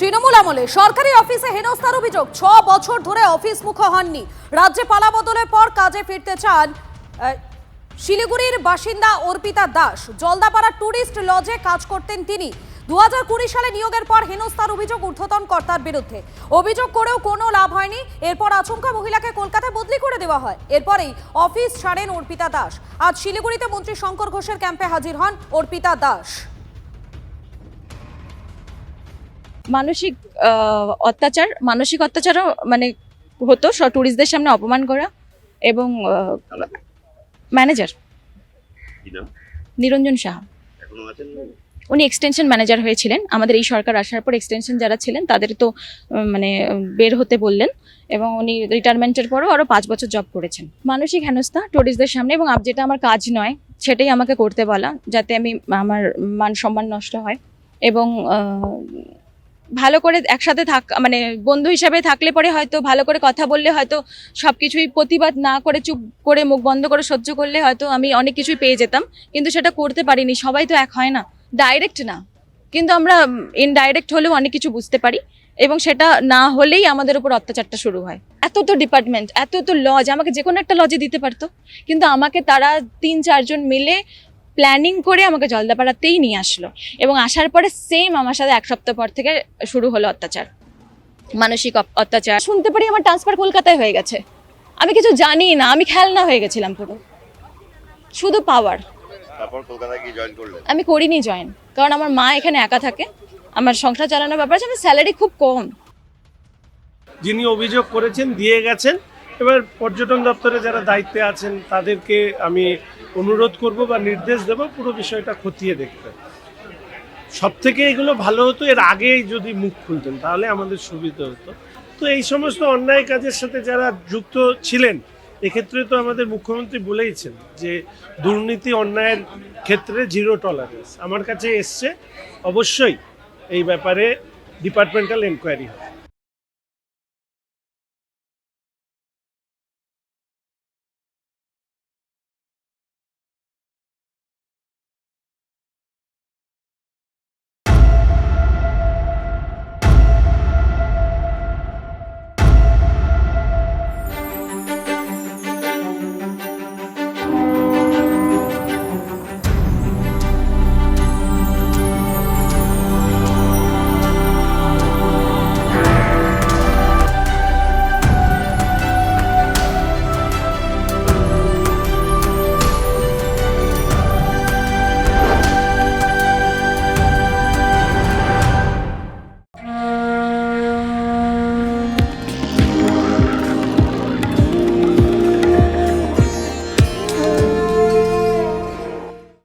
তৃণমূল আমলে সরকারি অফিসে হেনস্থার অভিযোগ 6 বছর ধরে অফিস মুখ হননি। রাজ্যে পালা বদলের পর কাজে ফিরতে চান শিলিগুড়ির বাসিন্দা অর্পিতা দাস। জলদাপাড়া টুরিস্ট লজে কাজ করতেন তিনি। 2020 সালে নিয়োগের পর হেনস্থার অভিযোগ ঊর্ধ্বতন কর্তার বিরুদ্ধে। অভিযোগ করেও কোনো লাভ হয়নি। এরপর আচমকা মহিলাকে কলকাতায় বদলি করে দেওয়া হয়। এরপরেই অফিস ছাড়েন অর্পিতা দাস। আজ শিলিগুড়িতে মন্ত্রী শঙ্কর ঘোষের ক্যাম্পে হাজির হন অর্পিতা দাস। মানসিক অত্যাচারও মানে হতো, টুরিস্টদের সামনে অপমান করা। এবং ম্যানেজার নিরঞ্জন সাহা, উনি এক্সটেনশন ম্যানেজার হয়েছিলেন। আমাদের এই সরকার আসার পর এক্সটেনশন যারা ছিলেন তাদের তো মানে বের হতে বললেন, এবং উনি রিটায়ারমেন্টের পরও আরও 5 বছর জব করেছেন। মানসিক হেনস্থা টুরিস্টদের সামনে, এবং যেটা আমার কাজ নয় সেটাই আমাকে করতে বলা, যাতে আমার মান সম্মান নষ্ট হয়। এবং ভালো করে একসাথে মানে বন্ধু হিসাবে থাকলে পরে হয়তো ভালো করে কথা বললে হয়তো সবকিছুই প্রতিবাদ না করে চুপ করে মুখ বন্ধ করে সহ্য করলে হয়তো আমি অনেক কিছুই পেয়ে যেতাম, কিন্তু সেটা করতে পারিনি। সবাই তো এক হয় না, ডাইরেক্ট না, কিন্তু আমরা ইনডাইরেক্ট হলেও অনেক কিছু বুঝতে পারি, এবং সেটা না হলেই আমাদের উপর অত্যাচারটা শুরু হয়। এত তো ডিপার্টমেন্ট, এত তো লজ, আমাকে যে কোনো একটা লজে দিতে পারতো, কিন্তু আমাকে তারা 3-4 জন মিলে প্ল্যানিং করে আমাকে জলদাপাড়াতেই নিয়ে আসলো, এবং আসার পরে সেম আমার সাথে 1 সপ্তাহ পর থেকে শুরু হলো অত্যাচার, মানসিক অত্যাচার। শুনতে পারি আমার ট্রান্সফার কলকাতায় হয়ে গেছে। আমি কিছু জানি না, আমি খেলনা হয়ে গেছিলাম পুরো, শুধু পাওয়ার। তারপর কলকাতায় কি জয়েন করলেন? আমি করিনি জয়েন, কারণ আমার মা এখানে একা থাকে, আমার সংসার চালানোর ব্যাপার আছে, আমার স্যালারি খুব কম। যিনি অভিযোগ করেছেন দিয়ে গেছেন। এবার পর্যটন দপ্তরে যারা দায়িত্বে আছেন তাদেরকে আমি অনুরোধ করব বা নির্দেশ দেব পুরো বিষয়টা খতিয়ে দেখতে। সব থেকে এগুলো ভালো হতো এর আগেই যদি মুখ খুলতেন, তাহলে আমাদের সুবিধা হতো। তো এই সমস্ত অন্যায় কাজের সাথে যারা যুক্ত ছিলেন, এক্ষেত্রে তো আমাদের মুখ্যমন্ত্রী বলেইছেন যে দুর্নীতি অন্যায়ের ক্ষেত্রে 0 টলারেন্স। আমার কাছে এসছে, অবশ্যই এই ব্যাপারে ডিপার্টমেন্টাল এনকোয়ারি হবে।